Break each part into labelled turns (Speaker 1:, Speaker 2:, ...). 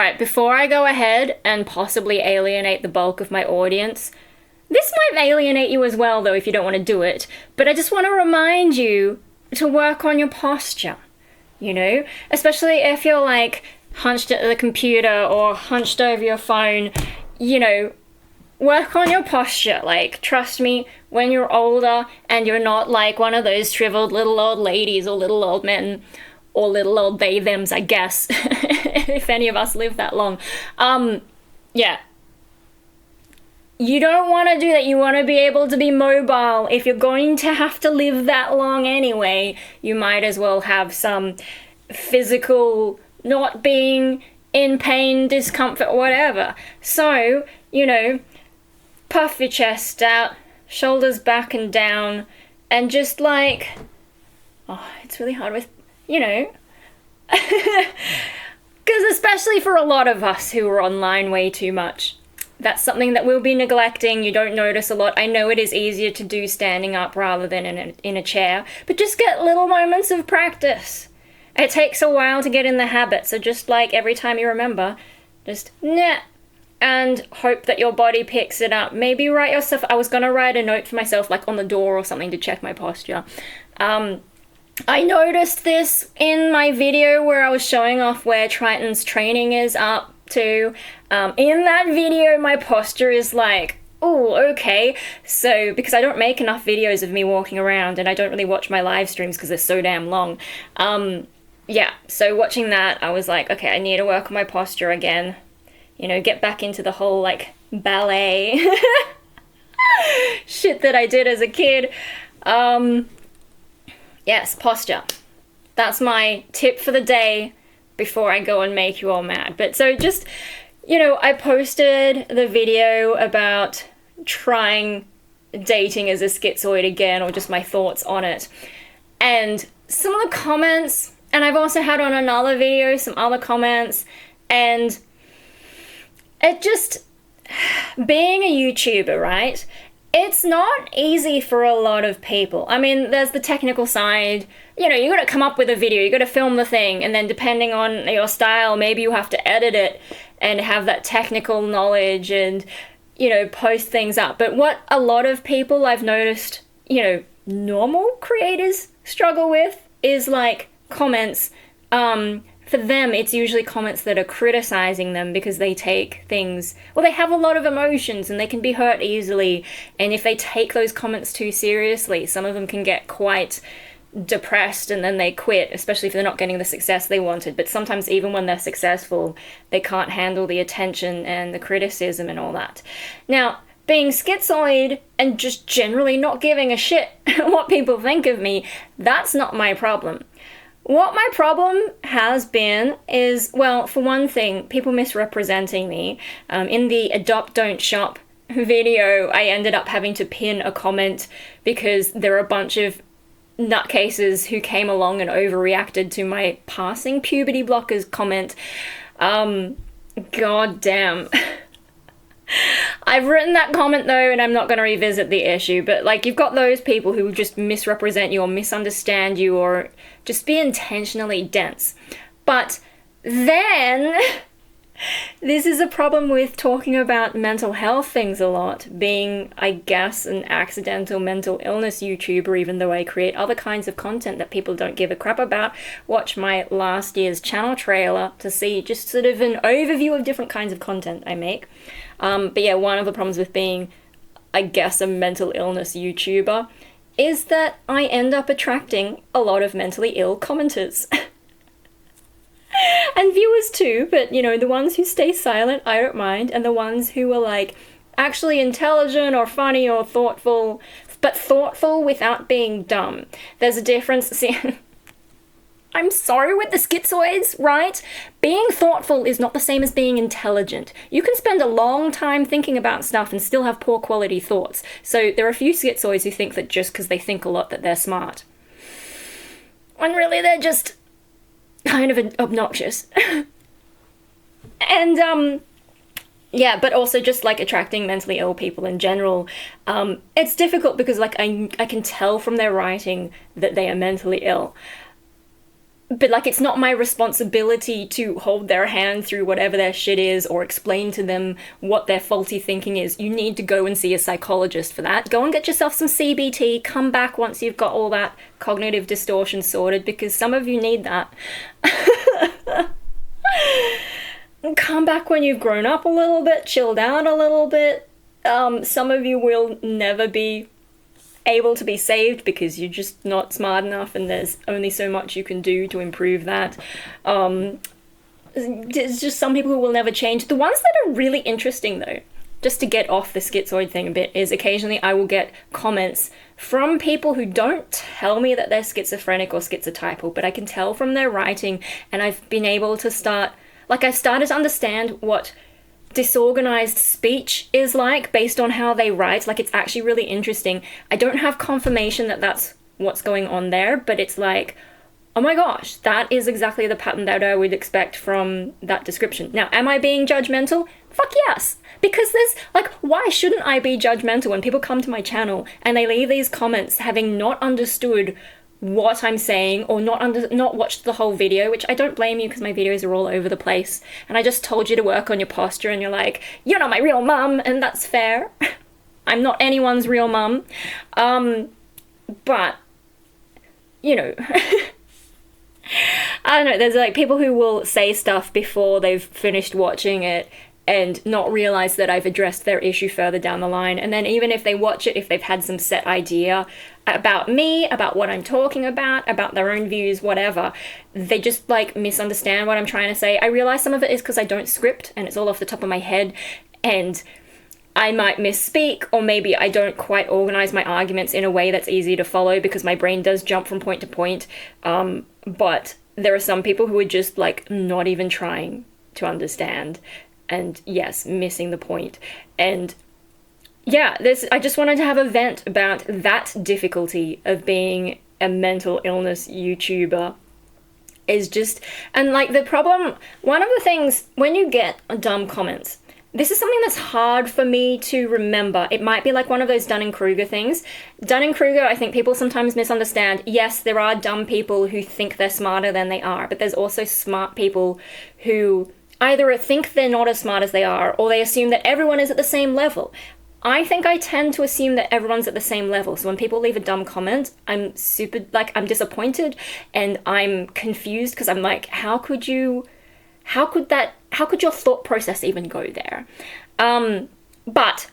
Speaker 1: Alright, before I go ahead and possibly alienate the bulk of my audience, this might alienate you as well, though, if you don't want to do it, but I just want to remind you to work on your posture, you know? Especially if you're, like, hunched at the computer or hunched over your phone, you know, work on your posture. Like, trust me, when you're older and you're not, like, one of those shriveled little old ladies or little old men, or little old they-thems, I guess, if any of us live that long, yeah. You don't want to do that. You want to be able to be mobile. If you're going to have to live that long anyway, you might as well have some physical, not being in pain, discomfort, whatever. So, you know, puff your chest out, shoulders back and down, and just like, oh, it's really hard with, you know, because especially for a lot of us who are online way too much, that's something that we'll be neglecting. You don't notice a lot. I know it is easier to do standing up rather than in a chair, but just get little moments of practice. It takes a while to get in the habit, so just like every time you remember, just nah, and hope that your body picks it up. Maybe write yourself, I was gonna write a note for myself, like on the door or something, to check my posture. I noticed this in my video where I was showing off where Triton's training is up to. In that video, my posture is like, oh, okay. So, because I don't make enough videos of me walking around, and I don't really watch my live streams because they're so damn long. Yeah, so watching that, I was like, okay, I need to work on my posture again. You know, get back into the whole, like, ballet shit that I did as a kid. Yes, posture. That's my tip for the day before I go and make you all mad. But so just, you know, I posted the video about trying dating as a schizoid again, or just my thoughts on it. And some of the comments, and I've also had on another video some other comments, and it just, being a YouTuber, right? It's not easy for a lot of people. I mean, there's the technical side. You know, you gotta come up with a video, you gotta film the thing, and then depending on your style, maybe you have to edit it and have that technical knowledge and, you know, post things up. But what a lot of people I've noticed, you know, normal creators struggle with is, like, comments. For them, it's usually comments that are criticizing them because they take things, well, they have a lot of emotions and they can be hurt easily. And if they take those comments too seriously, some of them can get quite depressed and then they quit, especially if they're not getting the success they wanted. But sometimes even when they're successful, they can't handle the attention and the criticism and all that. Now, being schizoid and just generally not giving a shit what people think of me, that's not my problem. What my problem has been is, well, for one thing, people misrepresenting me. In the Adopt Don't Shop video, I ended up having to pin a comment because there are a bunch of nutcases who came along and overreacted to my passing puberty blockers comment. God damn. I've written that comment though, and I'm not going to revisit the issue, but like, you've got those people who just misrepresent you or misunderstand you or just be intentionally dense. But then this is a problem with talking about mental health things a lot, being, I guess, an accidental mental illness YouTuber, even though I create other kinds of content that people don't give a crap about. Watch my last year's channel trailer to see just sort of an overview of different kinds of content I make. But yeah, one of the problems with being, I guess, a mental illness YouTuber is that I end up attracting a lot of mentally ill commenters. And viewers too, but you know, the ones who stay silent, I don't mind, and the ones who are like actually intelligent or funny or thoughtful, but thoughtful without being dumb. There's a difference. See, I'm sorry with the schizoids, right? Being thoughtful is not the same as being intelligent. You can spend a long time thinking about stuff and still have poor quality thoughts. So there are a few schizoids who think that just because they think a lot that they're smart. When really they're just kind of obnoxious. And, yeah, but also just, like, attracting mentally ill people in general. It's difficult because, like, I can tell from their writing that they are mentally ill. but like it's not my responsibility to hold their hand through whatever their shit is or explain to them what their faulty thinking is. You need to go and see a psychologist for that. Go and get yourself some CBT. Come back once you've got all that cognitive distortion sorted, because some of you need that. Come back when you've grown up a little bit, chilled out a little bit. Some of you will never be able to be saved because you're just not smart enough, and there's only so much you can do to improve that. There's just some people who will never change. The ones that are really interesting, though, just to get off the schizoid thing a bit, is occasionally I will get comments from people who don't tell me that they're schizophrenic or schizotypal, but I can tell from their writing, and I've been able to I've started to understand what disorganized speech is like based on how they write. Like, it's actually really interesting. I don't have confirmation that that's what's going on there, but it's like, oh my gosh, that is exactly the pattern that I would expect from that description. Now, am I being judgmental? Fuck yes. Because there's, like, why shouldn't I be judgmental when people come to my channel and they leave these comments having not understood what I'm saying or not watched the whole video, which I don't blame you because my videos are all over the place, and I just told you to work on your posture and you're like, you're not my real mum, and that's fair. I'm not anyone's real mum. But, you know, I don't know, there's like people who will say stuff before they've finished watching it and not realize that I've addressed their issue further down the line. And then even if they watch it, if they've had some set idea about me, about what I'm talking about their own views, whatever, they just like misunderstand what I'm trying to say. I realize some of it is because I don't script and it's all off the top of my head, and I might misspeak, or maybe I don't quite organize my arguments in a way that's easy to follow because my brain does jump from point to point. But there are some people who are just like not even trying to understand, and yes, missing the point. And yeah, I just wanted to have a vent about that difficulty of being a mental illness YouTuber. Is just, and like the problem, one of the things, when you get dumb comments, this is something that's hard for me to remember. It might be like one of those Dunning-Kruger things. Dunning-Kruger, I think people sometimes misunderstand. Yes, there are dumb people who think they're smarter than they are, but there's also smart people who either think they're not as smart as they are, or they assume that everyone is at the same level. I think I tend to assume that everyone's at the same level. So when people leave a dumb comment, I'm I'm disappointed and I'm confused because I'm like, how could your thought process even go there? But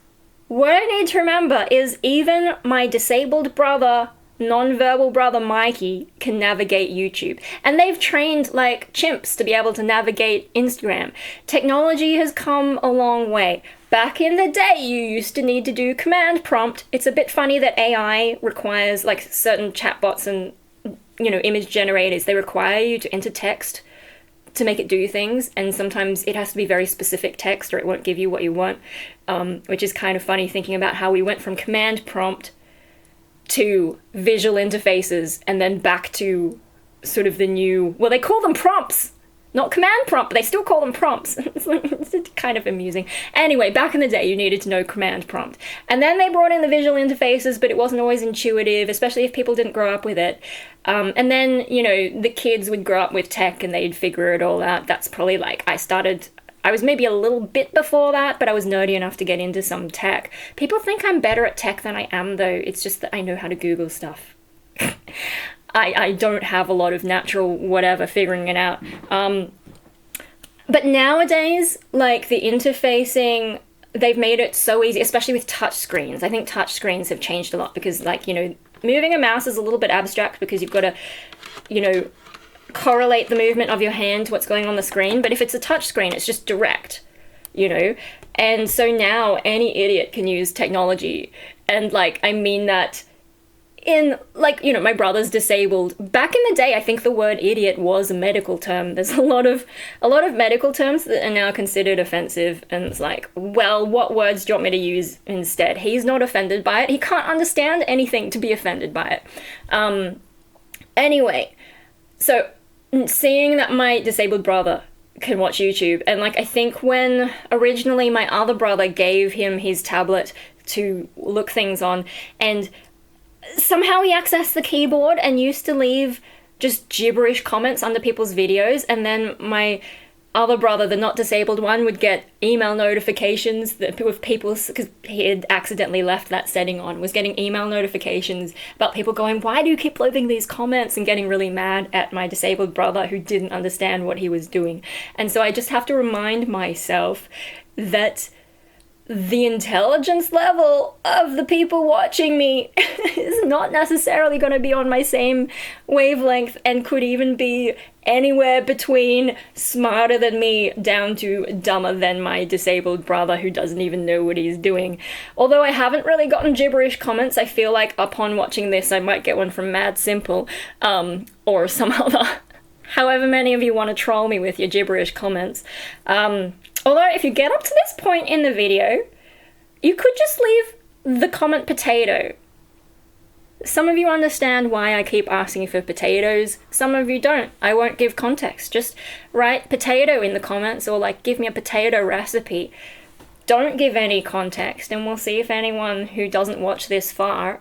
Speaker 1: what I need to remember is even my disabled brother, non-verbal brother Mikey, can navigate YouTube. And they've trained like chimps to be able to navigate Instagram. Technology has come a long way. Back in the day, you used to need to do command prompt. It's a bit funny that AI requires, like certain chatbots and, you know, image generators, they require you to enter text to make it do things, and sometimes it has to be very specific text or it won't give you what you want, which is kind of funny thinking about how we went from command prompt to visual interfaces and then back to sort of the new, well, they call them prompts, not command prompt, but they still call them prompts. It's kind of amusing. Anyway, back in the day, you needed to know command prompt. And then they brought in the visual interfaces, but it wasn't always intuitive, especially if people didn't grow up with it. And then, you know, the kids would grow up with tech and they'd figure it all out. That's probably like, I was maybe a little bit before that, but I was nerdy enough to get into some tech. People think I'm better at tech than I am, though. It's just that I know how to Google stuff. I don't have a lot of natural whatever figuring it out. But nowadays, like the interfacing, they've made it so easy, especially with touch screens. I think touch screens have changed a lot because, like, you know, moving a mouse is a little bit abstract because you've got to, you know, correlate the movement of your hand to what's going on the screen. But if it's a touch screen, it's just direct, you know? And so now any idiot can use technology. And, like, I mean that in, like, you know, my brother's disabled. Back in the day, I think the word idiot was a medical term. There's a lot of medical terms that are now considered offensive, and it's like, well, what words do you want me to use instead? He's not offended by it. He can't understand anything to be offended by it. Anyway, so seeing that my disabled brother can watch YouTube, and like I think when originally my other brother gave him his tablet to look things on, and somehow he accessed the keyboard and used to leave just gibberish comments under people's videos, and then my other brother, the not disabled one, would get email notifications that with people, because he had accidentally left that setting on, was getting email notifications about people going, why do you keep leaving these comments, and getting really mad at my disabled brother who didn't understand what he was doing. And so I just have to remind myself that the intelligence level of the people watching me is not necessarily going to be on my same wavelength, and could even be anywhere between smarter than me down to dumber than my disabled brother who doesn't even know what he's doing. Although I haven't really gotten gibberish comments, I feel like upon watching this I might get one from Mad Simple, or some other, however many of you want to troll me with your gibberish comments. Although if you get up to this point in the video, you could just leave the comment potato. Some of you understand why I keep asking for potatoes, some of you don't. I won't give context. Just write potato in the comments, or like give me a potato recipe. Don't give any context, and we'll see if anyone who doesn't watch this far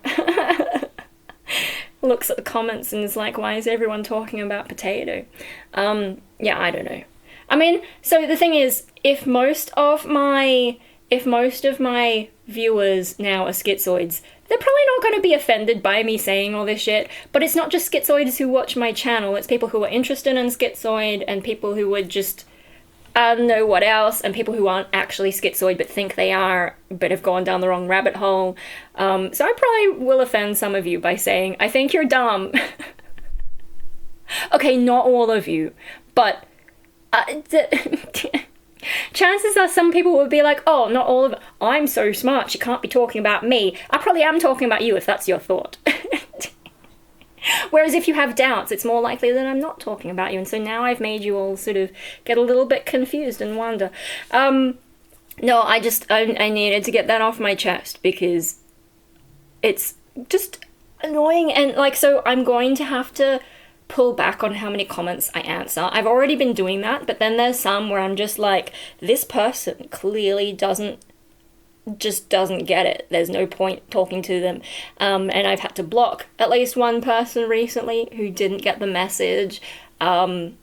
Speaker 1: looks at the comments and is like, why is everyone talking about potato? Yeah, I don't know. I mean, so the thing is, if most of my viewers now are schizoids, they're probably not going to be offended by me saying all this shit. But it's not just schizoids who watch my channel, it's people who are interested in schizoid, and people who would just, I don't know what else, and people who aren't actually schizoid but think they are, but have gone down the wrong rabbit hole. So I probably will offend some of you by saying, I think you're dumb. Okay, not all of you, but chances are some people would be like, oh, not all of it. I'm so smart, she can't be talking about me. I probably am talking about you if that's your thought. Whereas if you have doubts, it's more likely that I'm not talking about you. And so now I've made you all sort of get a little bit confused and wonder. No, I needed to get that off my chest because it's just annoying. And like, so I'm going to have to pull back on how many comments I answer. I've already been doing that, but then there's some where I'm just like, this person clearly doesn't get it. There's no point talking to them. And I've had to block at least one person recently who didn't get the message. And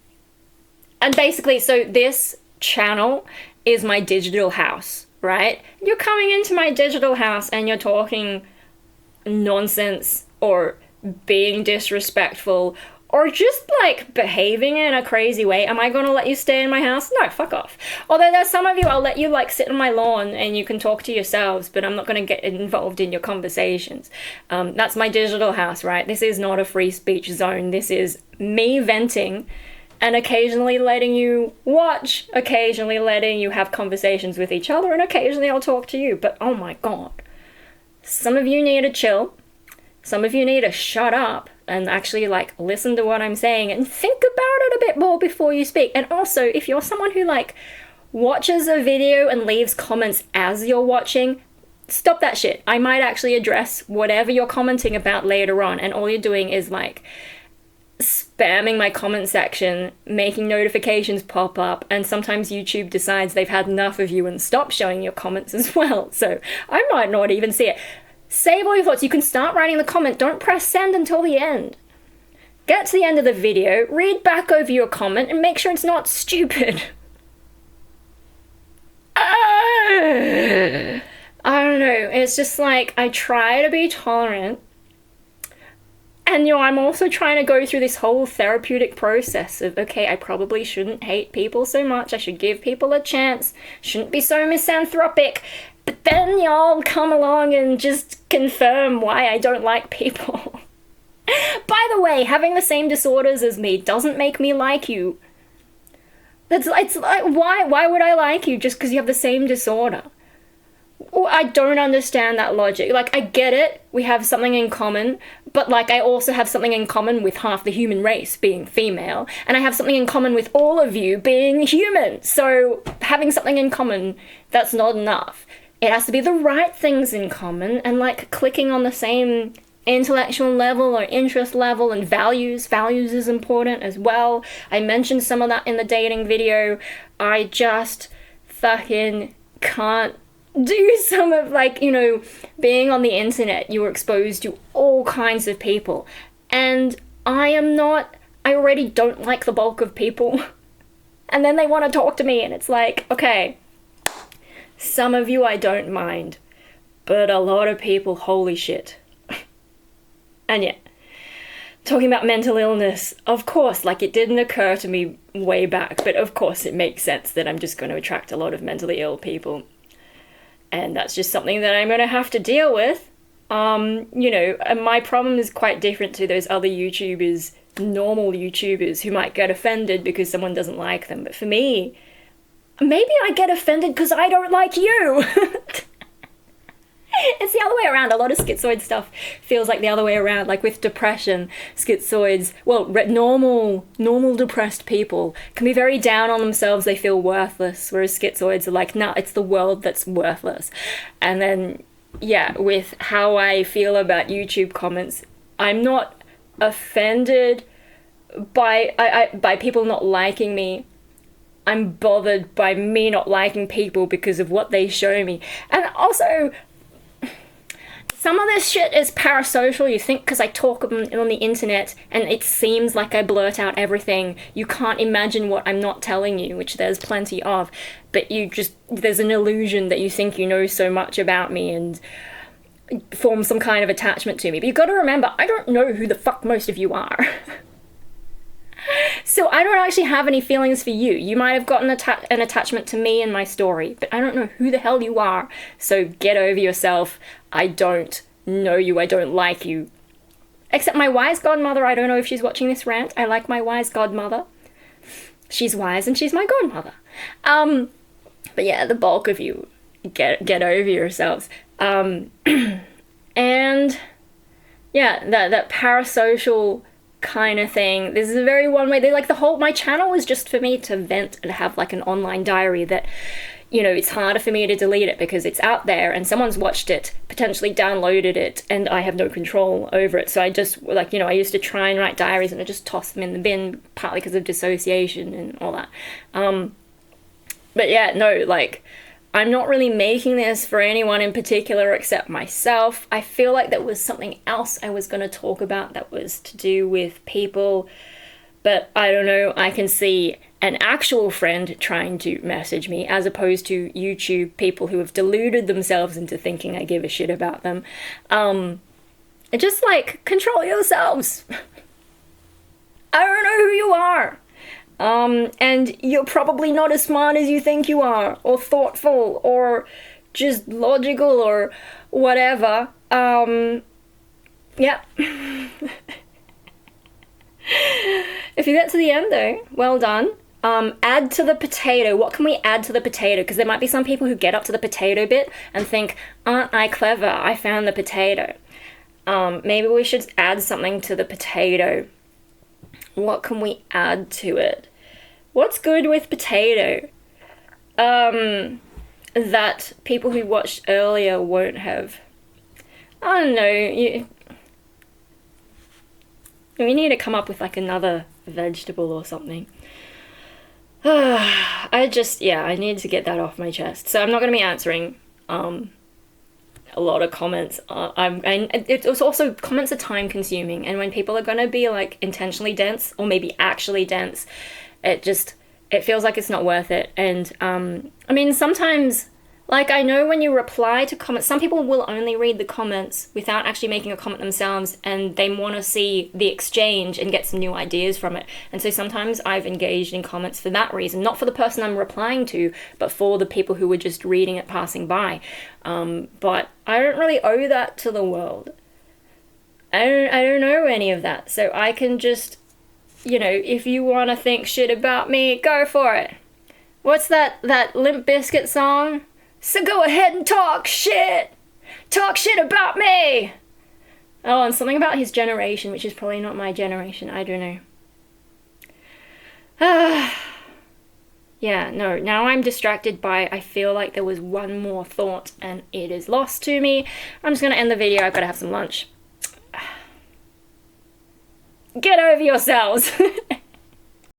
Speaker 1: basically, so this channel is my digital house, right? You're coming into my digital house and you're talking nonsense or being disrespectful or just like behaving in a crazy way. Am I gonna let you stay in my house? No, fuck off. Although there's some of you, I'll let you like sit on my lawn and you can talk to yourselves, but I'm not gonna get involved in your conversations. That's my digital house, right? This is not a free speech zone. This is me venting and occasionally letting you watch, occasionally letting you have conversations with each other, and occasionally I'll talk to you. But oh my god, some of you need to chill. Some of you need to shut up and actually like listen to what I'm saying and think about it a bit more before you speak. And also, if you're someone who like watches a video and leaves comments as you're watching, stop that shit. I might actually address whatever you're commenting about later on, and all you're doing is like spamming my comment section, making notifications pop up, and sometimes YouTube decides they've had enough of you and stop showing your comments as well. So I might not even see it. Save all your thoughts. You can start writing the comment. Don't press send until the end. Get to the end of the video, read back over your comment, and make sure it's not stupid. I don't know. It's just like, I try to be tolerant. And, you know, I'm also trying to go through this whole therapeutic process of, okay, I probably shouldn't hate people so much. I should give people a chance. Shouldn't be so misanthropic. But then y'all come along and just confirm why I don't like people. By the way, having the same disorders as me doesn't make me like you. It's like, why would I like you just because you have the same disorder? I don't understand that logic. Like, I get it, we have something in common, but like, I also have something in common with half the human race being female, and I have something in common with all of you being human. So having something in common, that's not enough. It has to be the right things in common, and like clicking on the same intellectual level or interest level, and values is important as well. I mentioned some of that in the dating video. I just fucking can't do some of, like, you know, being on the internet, you were exposed to all kinds of people, and I am not I already don't like the bulk of people. And then they want to talk to me, and it's like, okay, some of you I don't mind, but a lot of people, holy shit. And yeah, talking about mental illness, of course, like, it didn't occur to me way back, but of course it makes sense that I'm just going to attract a lot of mentally ill people. And that's just something that I'm going to have to deal with. You know, and my problem is quite different to those other YouTubers, normal YouTubers, who might get offended because someone doesn't like them. But for me, maybe I get offended because I don't like you. It's the other way around. A lot of schizoid stuff feels like the other way around. Like with depression, schizoids, well, normal depressed people can be very down on themselves. They feel worthless, whereas schizoids are like, nah, it's the world that's worthless. And then, yeah, with how I feel about YouTube comments, I'm not offended by people not liking me. I'm bothered by me not liking people because of what they show me. And also, some of this shit is parasocial. You think because I talk on the internet and it seems like I blurt out everything, you can't imagine what I'm not telling you, which there's plenty of, but there's an illusion that you think you know so much about me and form some kind of attachment to me. But you've got to remember, I don't know who the fuck most of you are. So I don't actually have any feelings for you. You might have gotten an attachment to me and my story, but I don't know who the hell you are. So get over yourself. I don't know you. I don't like you. Except my wise godmother. I don't know if she's watching this rant. I like my wise godmother. She's wise and she's my godmother. But yeah, the bulk of you, get over yourselves. And yeah, that parasocial kind of thing. This is a very one way. My channel is just for me to vent and have like an online diary that, you know, it's harder for me to delete it because it's out there and someone's watched it, potentially downloaded it, and I have no control over it. So I just, like, you know, I used to try and write diaries and I just toss them in the bin, partly because of dissociation and all that. But yeah, no, like, I'm not really making this for anyone in particular except myself. I feel like there was something else I was going to talk about that was to do with people, but I don't know. I can see an actual friend trying to message me as opposed to YouTube people who have deluded themselves into thinking I give a shit about them. Just like, control yourselves. I don't know who you are. And you're probably not as smart as you think you are, or thoughtful, or just logical, or whatever. Yeah. If you get to the end though, well done. Add to the potato. What can we add to the potato? Because there might be some people who get up to the potato bit and think, aren't I clever? I found the potato. Maybe we should add something to the potato. What can we add to it? What's good with potato? That people who watched earlier won't have. I don't know. We need to come up with like another vegetable or something. I need to get that off my chest. So I'm not going to be answering a lot of comments. It's also, comments are time consuming, and when people are going to be like intentionally dense or maybe actually dense, it feels like it's not worth it. And I mean, sometimes, like, I know when you reply to comments, some people will only read the comments without actually making a comment themselves, and they want to see the exchange and get some new ideas from it. And so sometimes I've engaged in comments for that reason, not for the person I'm replying to, but for the people who were just reading it passing by. But I don't really owe that to the world. I don't know any of that. So I can just, you know, if you want to think shit about me, go for it. What's that Limp Bizkit song? So go ahead and talk shit! Talk shit about me! Oh, and something about his generation, which is probably not my generation. I don't know. Yeah, no, now I'm distracted by, I feel like there was one more thought and it is lost to me. I'm just gonna end the video. I've got to have some lunch. Get over yourselves!